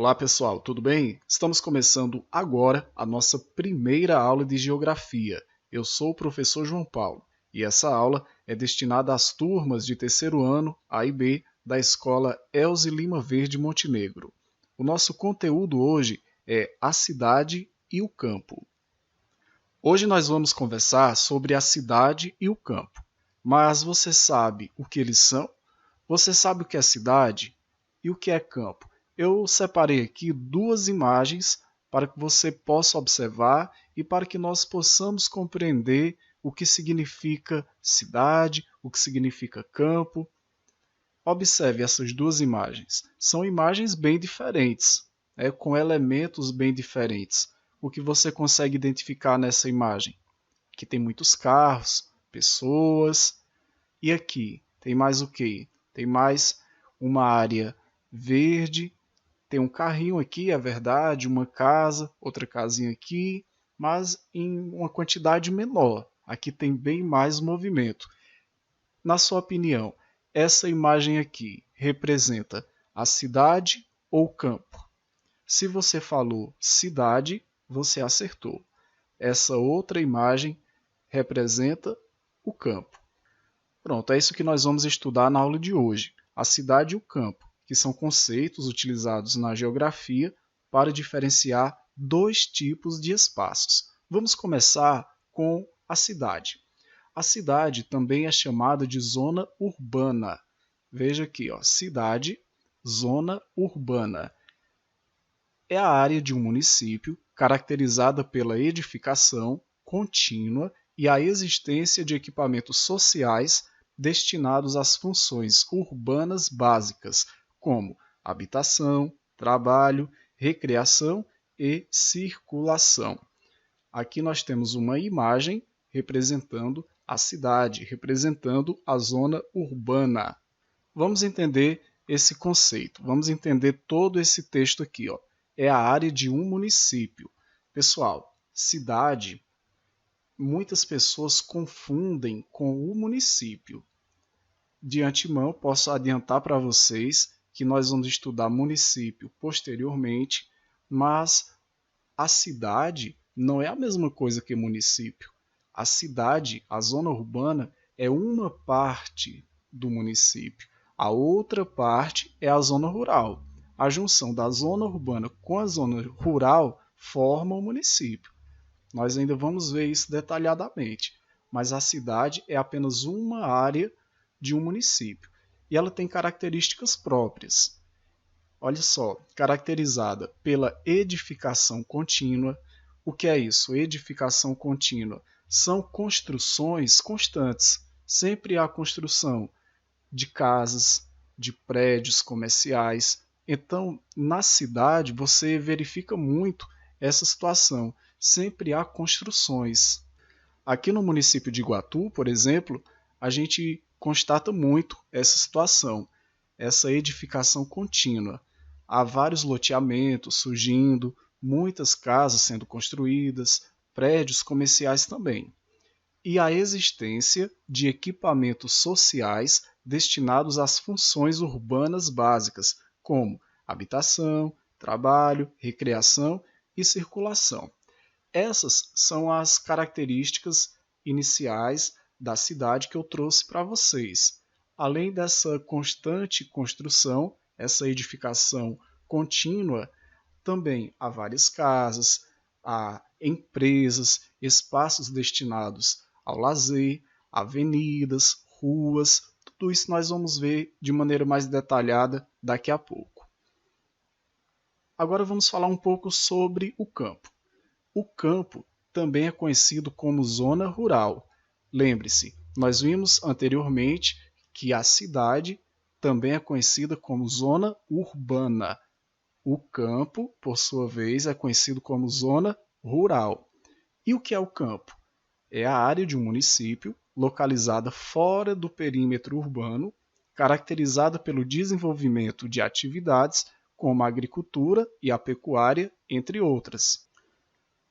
Olá pessoal, tudo bem? Estamos começando agora a nossa primeira aula de Geografia. Eu sou o professor João Paulo e essa aula é destinada às turmas de terceiro ano A e B da Escola Elze Lima Verde Montenegro. O nosso conteúdo hoje é a cidade e o campo. Hoje nós vamos conversar sobre a cidade e o campo. Mas você sabe o que eles são? Você sabe o que é cidade e o que é campo? Eu separei aqui duas imagens para que você possa observar e para que nós possamos compreender o que significa cidade, o que significa campo. Observe essas duas imagens. São imagens bem diferentes, com elementos bem diferentes. O que você consegue identificar nessa imagem? Que tem muitos carros, pessoas. E aqui, tem mais o quê? Tem mais uma área verde, tem um carrinho aqui, é verdade, uma casa, outra casinha aqui, mas em uma quantidade menor. Aqui tem bem mais movimento. Na sua opinião, essa imagem aqui representa a cidade ou o campo? Se você falou cidade, você acertou. Essa outra imagem representa o campo. Pronto, é isso que nós vamos estudar na aula de hoje. A cidade e o campo, que são conceitos utilizados na geografia para diferenciar dois tipos de espaços. Vamos começar com a cidade. A cidade também é chamada de zona urbana. Veja aqui, cidade, zona urbana. É a área de um município caracterizada pela edificação contínua e a existência de equipamentos sociais destinados às funções urbanas básicas, como habitação, trabalho, recreação e circulação. Aqui nós temos uma imagem representando a cidade, representando a zona urbana. Vamos entender esse conceito, vamos entender todo esse texto aqui. É a área de um município. Pessoal, cidade, muitas pessoas confundem com o município. De antemão, posso adiantar para vocês que nós vamos estudar município posteriormente, mas a cidade não é a mesma coisa que município. A cidade, a zona urbana, é uma parte do município. A outra parte é a zona rural. A junção da zona urbana com a zona rural forma o município. Nós ainda vamos ver isso detalhadamente, mas a cidade é apenas uma área de um município e ela tem características próprias. Olha só, caracterizada pela edificação contínua. O que é isso? Edificação contínua. São construções constantes. Sempre há construção de casas, de prédios comerciais. Então, na cidade, você verifica muito essa situação. Sempre há construções. Aqui no município de Iguatu, por exemplo, a gente constata muito essa situação, essa edificação contínua. Há vários loteamentos surgindo, muitas casas sendo construídas, prédios comerciais também. E a existência de equipamentos sociais destinados às funções urbanas básicas, como habitação, trabalho, recreação e circulação. Essas são as características iniciais da cidade que eu trouxe para vocês. Além dessa constante construção, essa edificação contínua, também há várias casas, há empresas, espaços destinados ao lazer, avenidas, ruas, tudo isso nós vamos ver de maneira mais detalhada daqui a pouco. Agora vamos falar um pouco sobre o campo. O campo também é conhecido como zona rural. Lembre-se, nós vimos anteriormente que a cidade também é conhecida como zona urbana. O campo, por sua vez, é conhecido como zona rural. E o que é o campo? É a área de um município localizada fora do perímetro urbano, caracterizada pelo desenvolvimento de atividades como a agricultura e a pecuária, entre outras.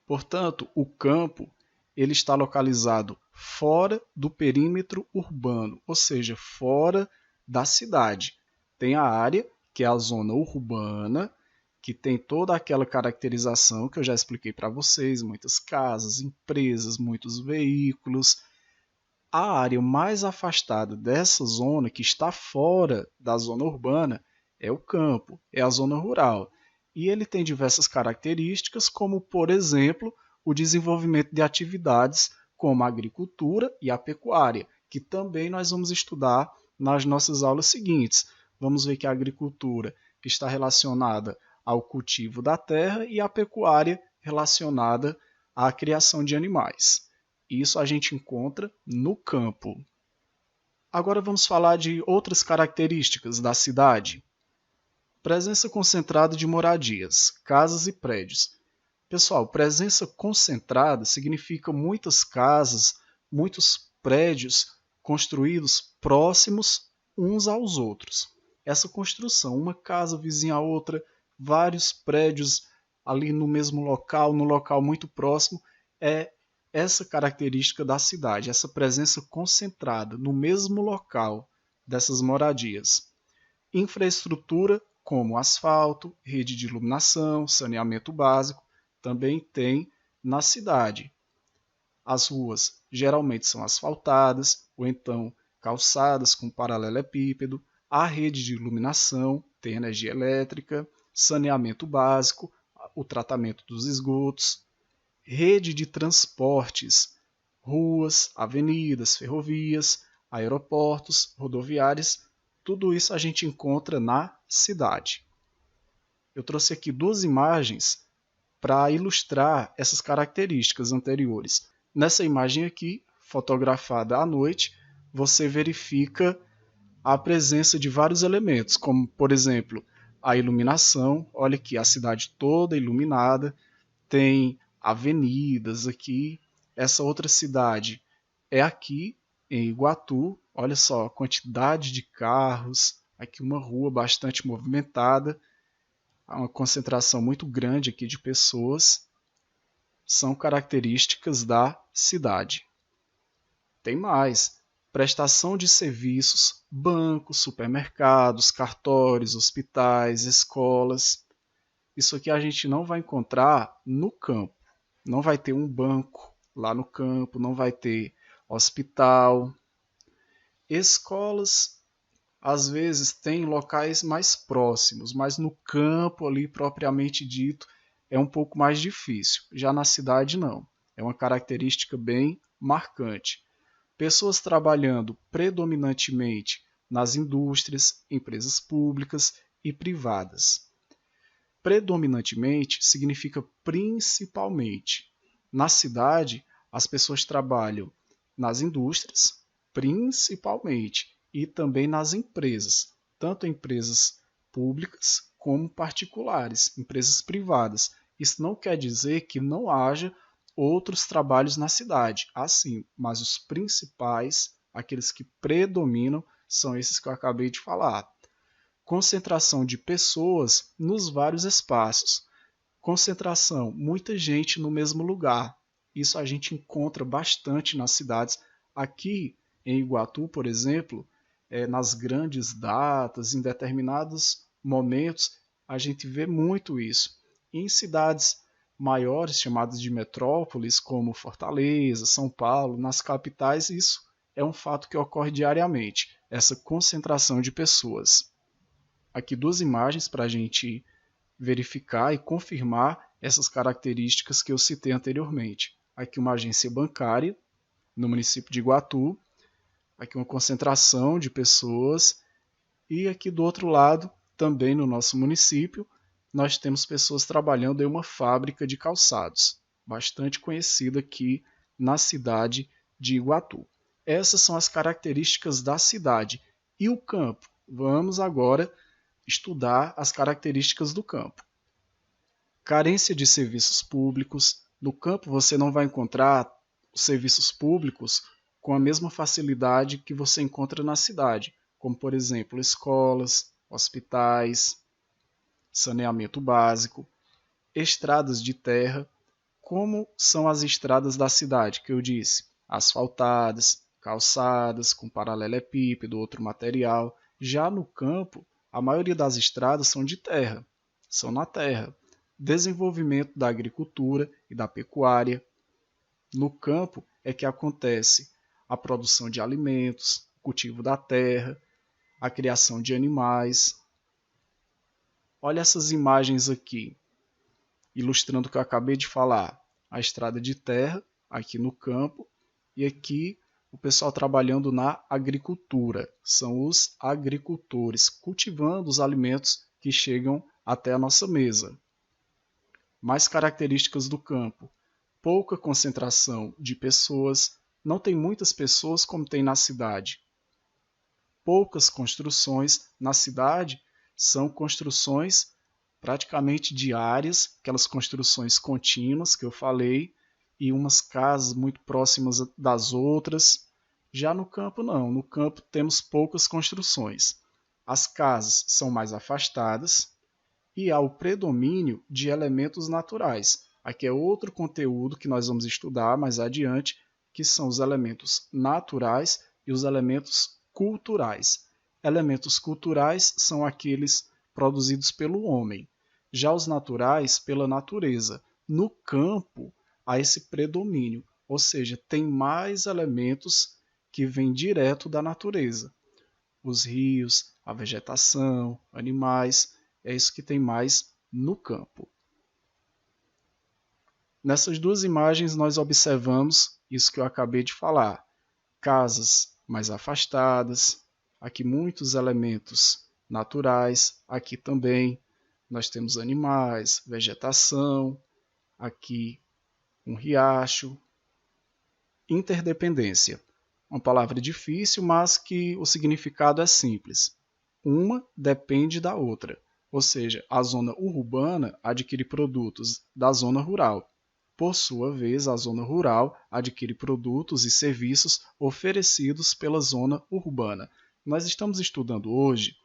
Portanto, o campo ele está localizado fora do perímetro urbano, ou seja, fora da cidade. Tem a área, que é a zona urbana, que tem toda aquela caracterização que eu já expliquei para vocês, muitas casas, empresas, muitos veículos. A área mais afastada dessa zona, que está fora da zona urbana, é o campo, é a zona rural. E ele tem diversas características, como, por exemplo, o desenvolvimento de atividades como a agricultura e a pecuária, que também nós vamos estudar nas nossas aulas seguintes. Vamos ver que a agricultura está relacionada ao cultivo da terra e a pecuária relacionada à criação de animais. Isso a gente encontra no campo. Agora vamos falar de outras características da cidade. Presença concentrada de moradias, casas e prédios. Pessoal, presença concentrada significa muitas casas, muitos prédios construídos próximos uns aos outros. Essa construção, uma casa vizinha a outra, vários prédios ali no mesmo local, no local muito próximo, é essa característica da cidade, essa presença concentrada no mesmo local dessas moradias. Infraestrutura como asfalto, rede de iluminação, saneamento básico, também tem na cidade. As ruas geralmente são asfaltadas ou então calçadas com paralelepípedo. A rede de iluminação tem energia elétrica, saneamento básico, o tratamento dos esgotos, rede de transportes, ruas, avenidas, ferrovias, aeroportos, rodoviárias, tudo isso a gente encontra na cidade. Eu trouxe aqui duas imagens para ilustrar essas características anteriores. Nessa imagem aqui, fotografada à noite, você verifica a presença de vários elementos, como, por exemplo, a iluminação. Olha aqui, a cidade toda iluminada, tem avenidas aqui. Essa outra cidade é aqui, em Iguatu. Olha só a quantidade de carros, aqui uma rua bastante movimentada, há uma concentração muito grande aqui de pessoas. São características da cidade. Tem mais: prestação de serviços, bancos, supermercados, cartórios, hospitais, escolas. Isso aqui a gente não vai encontrar no campo. Não vai ter um banco lá no campo, não vai ter hospital. Escolas, às vezes, tem locais mais próximos, mas no campo ali, propriamente dito, é um pouco mais difícil. Já na cidade, não. É uma característica bem marcante. Pessoas trabalhando predominantemente nas indústrias, empresas públicas e privadas. Predominantemente significa principalmente. Na cidade, as pessoas trabalham nas indústrias, principalmente, e também nas empresas, tanto empresas públicas como particulares, empresas privadas. Isso não quer dizer que não haja outros trabalhos na cidade, assim, mas os principais, aqueles que predominam, são esses que eu acabei de falar. Concentração de pessoas nos vários espaços. Concentração, muita gente no mesmo lugar. Isso a gente encontra bastante nas cidades. Aqui em Iguatu, por exemplo, nas grandes datas, em determinados momentos, a gente vê muito isso. Em cidades maiores, chamadas de metrópoles, como Fortaleza, São Paulo, nas capitais, isso é um fato que ocorre diariamente, essa concentração de pessoas. Aqui duas imagens para a gente verificar e confirmar essas características que eu citei anteriormente. Aqui uma agência bancária no município de Iguatu, aqui uma concentração de pessoas, e aqui do outro lado, também no nosso município, nós temos pessoas trabalhando em uma fábrica de calçados, bastante conhecida aqui na cidade de Iguatu. Essas são as características da cidade. E o campo? Vamos agora estudar as características do campo. Carência de serviços públicos. No campo você não vai encontrar serviços públicos com a mesma facilidade que você encontra na cidade, como por exemplo escolas, hospitais, saneamento básico, estradas de terra, como são as estradas da cidade, que eu disse, asfaltadas, calçadas, com paralelepípedo, outro material. Já no campo, a maioria das estradas são de terra, são na terra. Desenvolvimento da agricultura e da pecuária. No campo é que acontece a produção de alimentos, o cultivo da terra, a criação de animais. Olha essas imagens aqui, ilustrando o que eu acabei de falar. A estrada de terra, aqui no campo, e aqui o pessoal trabalhando na agricultura. São os agricultores cultivando os alimentos que chegam até a nossa mesa. Mais características do campo: pouca concentração de pessoas, não tem muitas pessoas como tem na cidade. Poucas construções na cidade, são construções praticamente diárias, aquelas construções contínuas que eu falei, e umas casas muito próximas das outras. Já no campo não, no campo temos poucas construções. As casas são mais afastadas e há o predomínio de elementos naturais. Aqui é outro conteúdo que nós vamos estudar mais adiante, que são os elementos naturais e os elementos culturais. Elementos culturais são aqueles produzidos pelo homem, já os naturais pela natureza. No campo há esse predomínio, ou seja, tem mais elementos que vêm direto da natureza. Os rios, a vegetação, animais, é isso que tem mais no campo. Nessas duas imagens nós observamos isso que eu acabei de falar. Casas mais afastadas, aqui muitos elementos naturais, aqui também nós temos animais, vegetação, aqui um riacho. Interdependência. Uma palavra difícil, mas que o significado é simples. Uma depende da outra, ou seja, a zona urbana adquire produtos da zona rural. Por sua vez, a zona rural adquire produtos e serviços oferecidos pela zona urbana. Nós estamos estudando hoje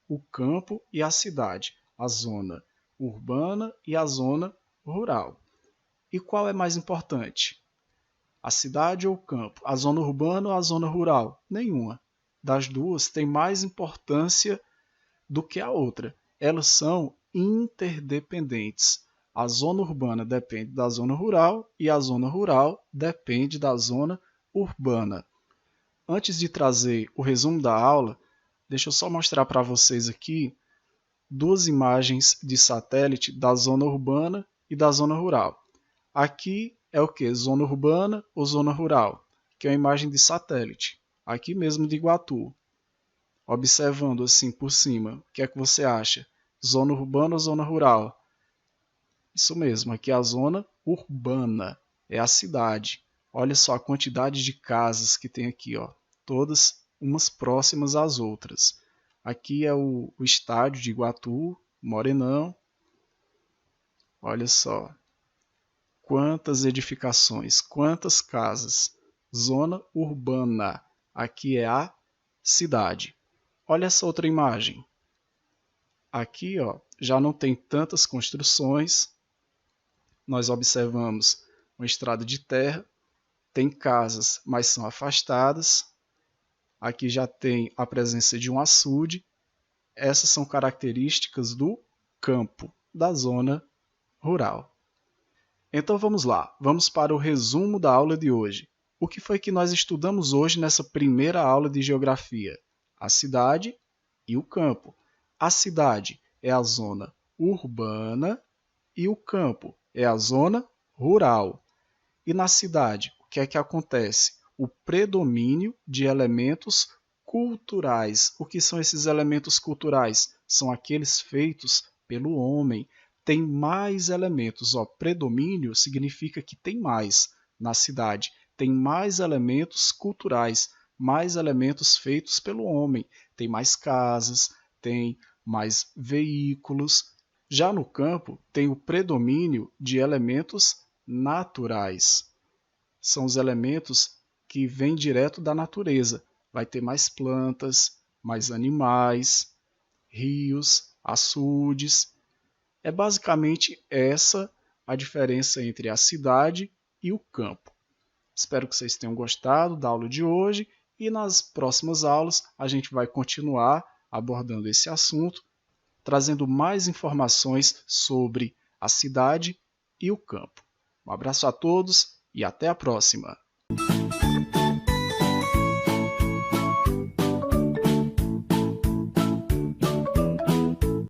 o campo e a cidade, a zona urbana e a zona rural. E qual é mais importante? A cidade ou o campo? A zona urbana ou a zona rural? Nenhuma. Das duas tem mais importância do que a outra. Elas são interdependentes. A zona urbana depende da zona rural e a zona rural depende da zona urbana. Antes de trazer o resumo da aula, deixa eu só mostrar para vocês aqui duas imagens de satélite da zona urbana e da zona rural. Aqui é o que? Zona urbana ou zona rural? Que é uma imagem de satélite, aqui mesmo de Iguatu. Observando assim por cima, o que é que você acha? Zona urbana ou zona rural? Isso mesmo, aqui é a zona urbana, é a cidade. Olha só a quantidade de casas que tem aqui, ó, todas umas próximas às outras. Aqui é o estádio de Iguatu, Morenão. Olha só, quantas edificações, quantas casas. Zona urbana, aqui é a cidade. Olha essa outra imagem. Aqui, ó, já não tem tantas construções. Nós observamos uma estrada de terra, tem casas, mas são afastadas. Aqui já tem a presença de um açude. Essas são características do campo, da zona rural. Então vamos lá, vamos para o resumo da aula de hoje. O que foi que nós estudamos hoje nessa primeira aula de geografia? A cidade e o campo. A cidade é a zona urbana e o campo é a zona rural. E na cidade, o que é que acontece? O predomínio de elementos culturais. O que são esses elementos culturais? São aqueles feitos pelo homem. Tem mais elementos. Ó, predomínio significa que tem mais na cidade. Tem mais elementos culturais, mais elementos feitos pelo homem. Tem mais casas, tem mais veículos. Já no campo, tem o predomínio de elementos naturais. São os elementos que vêm direto da natureza. Vai ter mais plantas, mais animais, rios, açudes. É basicamente essa a diferença entre a cidade e o campo. Espero que vocês tenham gostado da aula de hoje e nas próximas aulas a gente vai continuar abordando esse assunto trazendo mais informações sobre a cidade e o campo. Um abraço a todos e até a próxima!